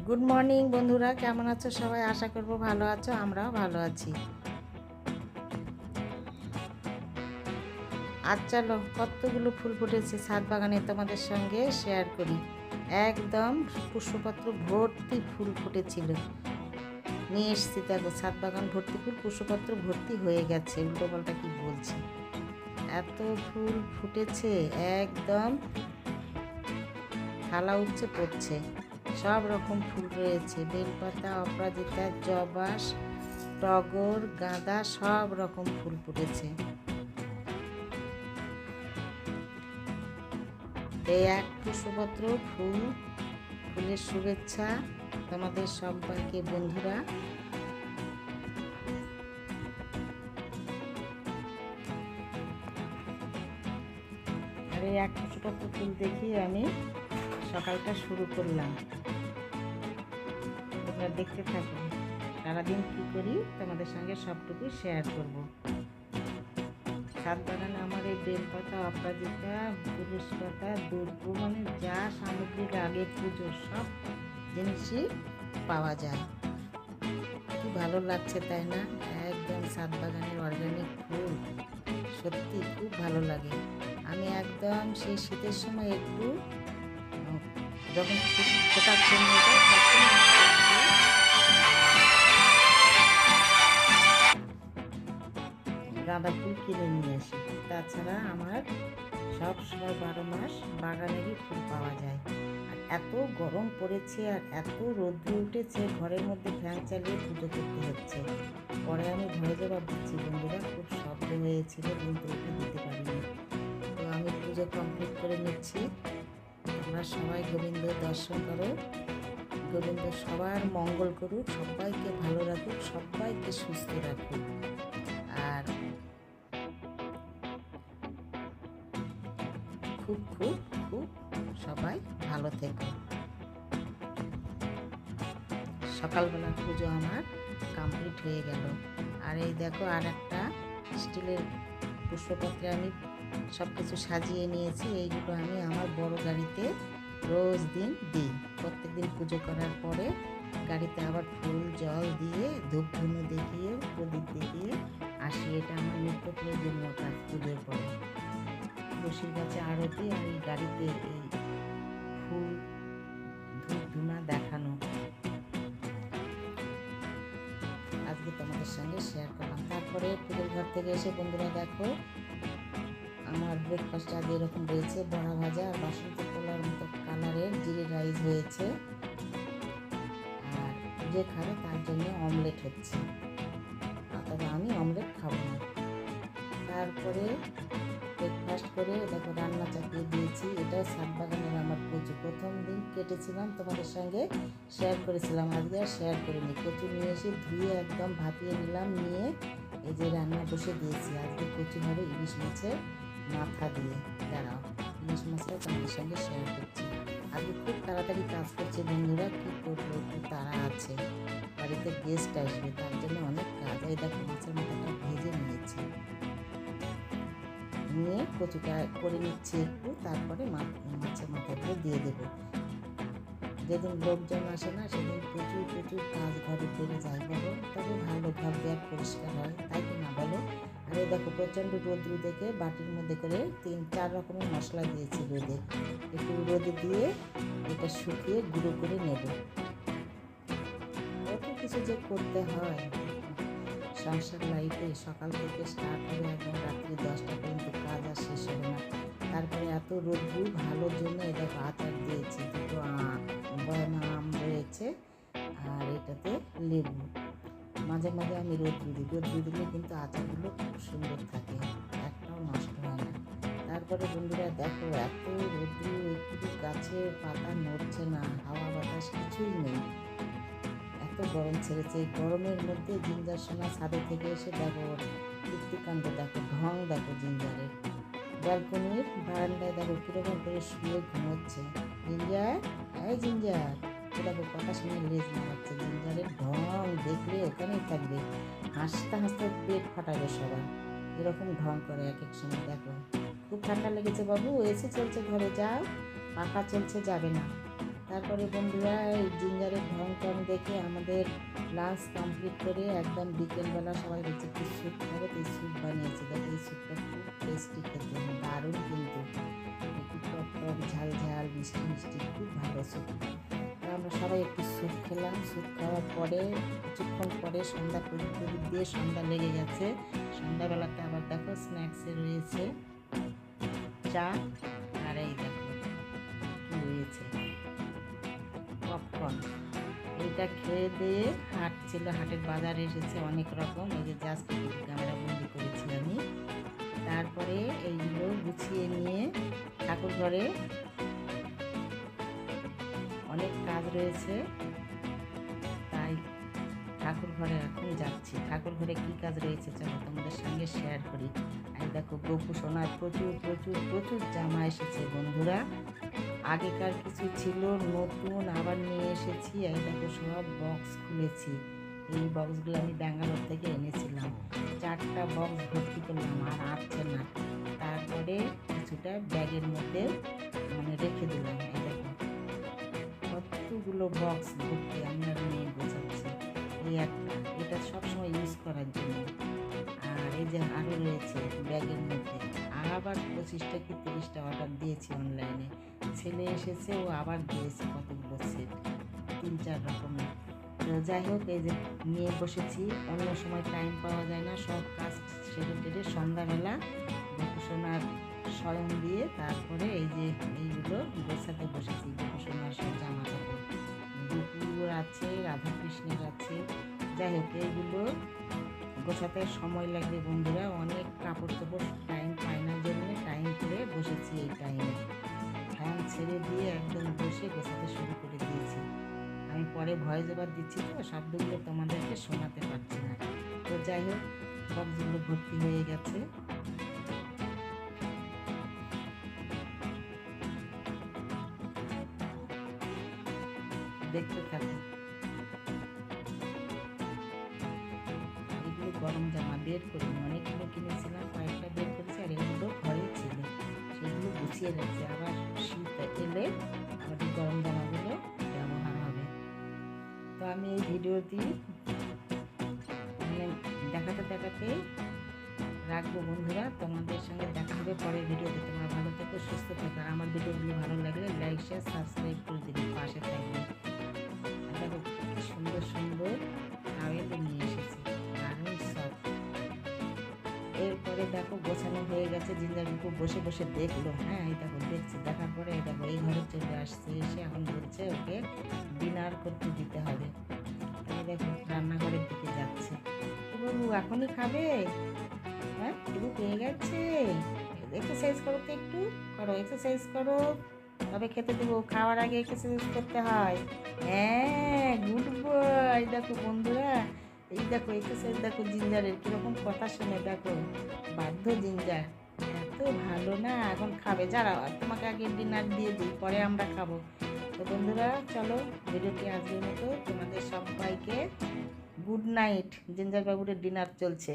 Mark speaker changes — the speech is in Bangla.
Speaker 1: গুড মর্নিং বন্ধুরা, কেমন আছো সবাই? আশা করব ভালো আছো, আমরাও ভালো আছি। আজ চলো কতগুলো ফুল ফুটেছে ছাদ বাগানে তোমাদের সঙ্গে শেয়ার করি। একদম পুষ্পপত্র ভর্তি ফুল ফুটেছিল, নিয়ে এসছি। দেখো ছাদ বাগান ভর্তি ফুল, পুষ্পপত্র ভর্তি হয়ে গেছে। উল্টো পাল্টা কি বলছি, এত ফুল ফুটেছে একদম থালা উঠছে পড়ছে। সব রকম ফুল রয়েছে, বেলপাতা, অপরাজিতা, জবা, টগর, গাঁদা, সব রকম ফুল ফুটেছে। এই এক পুষ্পপত্র ফুল, ফুলের শুভেচ্ছা তোমাদের সবাইকে বন্ধুরা। আর এই এক পুষ্পপত্র ফুল দেখিয়ে আমি সকালটা শুরু করলাম। তোমরা দেখতে থাকো, সারাদিন কী করি তোমাদের সঙ্গে সবটুকু শেয়ার করব। ছাদ বাগানে আমার এই বেলপাতা, অপরাজিতা, তুলসী পাতা, দুর্ব, মানে যা সামগ্রী লাগে পুজোর সব জিনিসই পাওয়া যায়। কি ভালো লাগছে তাই না? একদম ছাদ বাগানের অর্গানিক ফুল, সত্যি খুব ভালো লাগে। আমি একদম সেই শীতের সময় একটু যখন ফোটার জন্য গাঁদা ফুল কিনে নিয়ে আসি। তাছাড়া আমার সব সময় 12 মাস বাগানেরই ফুল পাওয়া যায়। আর এত গরম পড়েছে আর এত রৌদ্র উঠেছে, ঘরের মধ্যে ফ্যান চালিয়ে পুজো করতে হচ্ছে। পরে আমি ঘরে যাবার দিচ্ছি বন্ধুরা, খুব শব্দ হয়েছিল কিন্তু ওটা দিতে পারিনি। তো আমি পুজো কমপ্লিট করে নিচ্ছি। তোমরা সবাই গোবিন্দ দর্শন করো। গোবিন্দ সবার মঙ্গল করুক, সবাইকে ভালো রাখুক, সবাইকে সুস্থ রাখুক। আর খুব খুব খুব সবাই ভালো থেকো। সকালবেলা পুজো আমার কমপ্লিট হয়ে গেল। আর এই দেখো আর একটা স্টিলের পুষ্পপত্রে আমি সব কিছু সাজিয়ে নিয়েছি। এইগুলো আমি আমার বড় গাড়িতে রোজ দিন দিই। প্রত্যেক দিন পুজো করার পরে গাড়িতে আবার ফুল জল দিয়ে ধূপ ধুনো দেখিয়ে প্রদীপ দেখিয়ে আসি। এটা আমার নিত্য প্রয়োজনীয় কাজ পুজোর পরে। তুলসীর গাছে আরতি আর এই গাড়িতে এই ফুল ধূপ ধুনা দেখানো আজকে তোমাদের সঙ্গে শেয়ার করলাম। তারপরে পুজোর ঘর থেকে এসে বন্ধুরা দেখো আমার ব্রেকফাস্ট আজ এরকম রয়েছে, বড়া ভাজা আর বাসন্তী পোলার মতো কালারের জিরে রাইস হয়েছে। আর যে খাবে তার জন্য অমলেট হচ্ছে, তবে আমি অমলেট খাবো না। তারপরে ব্রেকফাস্ট করে দেখো রান্না চাপিয়ে দিয়েছি। এটাও ছাদ বাগানের আমার কচু, প্রথম দিন কেটেছিলাম তোমাদের সঙ্গে শেয়ার করেছিলাম, আজকে আর শেয়ার করিনি। কচু নিয়ে এসে ধুয়ে একদম ভাপিয়ে নিলাম, নিয়ে এই যে রান্না বসে দিয়েছি। আজকে কচু হবে ইলিশ মাছের মাথা দিয়ে। দাঁড়াও, ইলিশ মাছটা তোমাদের সঙ্গে শেয়ার করছি। আজকে খুব তাড়াতাড়ি কাজ করছে বন্ধুরা, কী করবো, একটু তাড়া আছে, বাড়িতে গেস্ট আসবে, তার জন্য অনেক কাজ। এই দেখো মাছের মাথাটা ভেজে নিয়েছি, নিয়ে কচুটা করে নিচ্ছি একটু, তারপরে মাছের মাথাগুলো দিয়ে দেবো। যেদিন লোকজন আসে না সেদিন প্রচুর প্রচুর কাজ ঘরে বেড়ে যায় বলো, তবে ভালো ঘর দেওয়ার পরিষ্কার হয়, তাই কি না বলো? আর এই দেখো প্রচণ্ড রোদ্র দেখে বাটির মধ্যে করে 3-4 রকমের মশলা দিয়েছি রোদে, একটু রোদে দিয়ে এটা শুকিয়ে গুঁড়ো করে নেব। কত কিছু যে করতে হয় সংসার লাইফে, সকাল থেকে স্টার্ট হবে একদম রাত্রি 10টা পর্যন্ত কাজ আর শেষ হবে না। তারপরে এত রোদ্রু ভালোর জন্য এটা আচার দিয়েছি, দুটো বয়না আম রয়েছে আর এটাতে লেবু। মাঝে মাঝে আমি রোদ্রু দিলে কিন্তু আচারগুলো খুব সুন্দর থাকে, একটাও নষ্ট হয় না। তারপরে বন্ধুরা দেখো এত রোদ্রু, একটু গাছের পাতা নড়ছে না, হাওয়া বাতাস কিছুই নেই, এত গরম ছেড়েছে। এই গরমের মধ্যে জিঞ্জার সোনা ছাদে থেকে এসে দেখো কীর্তিকাণ্ড, দেখো ঢং, দেখো জিঞ্জারের ব্যালকনির বারান্দায় দেখো কীরকম করে শুয়ে ঘুমোচ্ছে। জিঞ্জার, এই জিঞ্জার, দেখো কথা শুনে লেজ নাড়াচ্ছে। জিঞ্জারের ঢং দেখলে ওখানেই থাকবে, হাসতে হাসতে পেট ফাটাবে সবার, এরকম ঢং করে এক এক সময়। দেখো খুব ঠান্ডা লেগেছে বাবু, এসি চলছে ঘরে, যাও, পাখা চলছে, যাবে না। তারপরে বন্ধুরা এই জিঞ্জারের ঢং টং দেখে আমাদের লাঞ্চ কমপ্লিট করে একদম বিকেলবেলা সবাই বলছে কি স্যুপ খাবে, তো এই স্যুপ বানিয়েছি। দেখো এই স্যুপটা খুব টেস্টি খেতে, দারুণ কিন্তু একটু টক টক ঝাল ঝাল মিষ্টি মিষ্টি, খুব ভালো স্যুপ। তো আমরা সবাই একটু স্যুপ খেলাম। স্যুপ খাওয়ার পরে কিছুক্ষণ পরে সন্ধ্যা প্রদীপ দিয়ে সন্ধ্যা লেগে গেছে। সন্ধ্যাবেলাতে আবার দেখো স্ন্যাক্সে রয়েছে চা, আর এই দেখো কি রয়েছে পপকর্ন। এইটা খেয়ে দিয়ে হাট ছিল, হাটের বাজার এসেছে অনেক রকম। এই যে জাস্ট ক্যামেরা বন্দি করেছি আমি। তারপরে এইগুলো গুছিয়ে নিয়ে ঠাকুর ঘরে অনেক কাজ রয়েছে, তাই ঠাকুর ঘরে এখন যাচ্ছি। ঠাকুর ঘরে কী কাজ রয়েছে চলো তোমাদের সঙ্গে শেয়ার করি। আর দেখো গোপু সোনার প্রচুর প্রচুর প্রচুর জামা এসেছে বন্ধুরা। আগেকার কিছু ছিল নতুন আবার নিয়ে এসেছি। এই দেখো সব বক্স খুলেছি। এই বক্সগুলো আমি ব্যাঙ্গালোর থেকে এনেছিলাম। 4টা বক্স ভর্তি করলাম, আর আসছে না। তারপরে কিছুটা ব্যাগের মধ্যে রেখে দিলাম। এই দেখো কতগুলো বক্স ভর্তি, আমি আর নিয়ে গোছাচ্ছি। এই একটা, এটা সবসময় ইউজ করার জন্য। আর এই যে আরও রয়েছে ব্যাগের মধ্যে। আবার 25টা কি 30টা অর্ডার দিয়েছি অনলাইনে। ছেলে এসেছে, ও আবার দিয়েছে কতগুলো সেট, 3-4 রকমের। তো যাই হোক, এই যে নিয়ে বসেছি। অন্য সময় টাইম পাওয়া যায় না, সব কাজ সেরে টেরে সন্ধ্যাবেলা গোপুসোনার শয়ন দিয়ে তারপরে এই যে এইগুলো গোছাতে বসেছি। গোপুসোনার সব জামা কাপড়, গোপুর আছে, রাধাকৃষ্ণের আছে। যাই হোক এইগুলো গোছাতে সময় লাগবে বন্ধুরা, অনেক কাপড় চোপড় টাইম পাই না জন্য টাইম করে বসেছি। এই টাইমে ফ্যান ছেড়ে দিয়ে একদম বসে গোছাতে শুরু করে দিয়েছি। আমি পরে ভয়েস ওভার দিচ্ছি, তো শব্দগুলো তোমাদেরকে শোনাতে পারছি না। তো যাই হোক বক্সগুলো ভর্তি হয়ে গেছে। দেখতে থাকো। এগুলো গরম জামা বের করি, অনেকগুলো কিনেছিলাম, কয়েকটা বের করেছি, আর এগুলো ঘরে ছিল সেগুলো গুছিয়ে রাখছি। আবার শীত এলে আবার এই গরম জামাগুলো ব্যবহার হবে। তো আমি এই ভিডিওটি দেখাতে দেখাতে রাখবো বন্ধুরা। তোমাদের সঙ্গে দেখা হবে পরের ভিডিওতে। তোমরা ভালো থেকো, সুস্থ থেকো। আর আমার ভিডিওগুলি ভালো লাগলে লাইক শেয়ার সাবস্ক্রাইব করে দিবে, পাশে থাকবে। দেখো কি সুন্দর সুন্দর টাওয়েল নিয়ে এসেছি, দারুণ সফট। এরপরে দেখো গোছানো হয়ে গেছে। জিঞ্জার বুকু বসে বসে দেখলো। হ্যাঁ এই দেখো দেখছি, দেখার পরে এই দেখো এই ঘরে চলে আসছে। এসে এখন বলছে ওকে ডিনার করতে দিতে হবে। এই দেখো রান্নাঘরের দিকে যাচ্ছে। বাবু এখনই খাবে? হ্যাঁ একটু পেয়ে গেছে। এক্সারসাইজ করো তো, একটু করো, এক্সারসাইজ করো, তবে খেতে দেবো। খাওয়ার আগে এক্সারসাইজ করতে হয়। হ্যাঁ গুড বয়। দেখো বন্ধুরা, এই দেখো এক্সারসাইজ দেখো জিঞ্জারের কীরকম কথা শুনে। দেখো বাধ্য জিঞ্জার, এত ভালো না। এখন খাবে, যারা তোমাকে আগে ডিনার দিয়ে দিই, পরে আমরা খাবো। তো বন্ধুরা চলো ভিডিওটি আজকের মতো, তোমাদের সবাইকে গুড নাইট। জিঞ্জার বাবুরের ডিনার চলছে।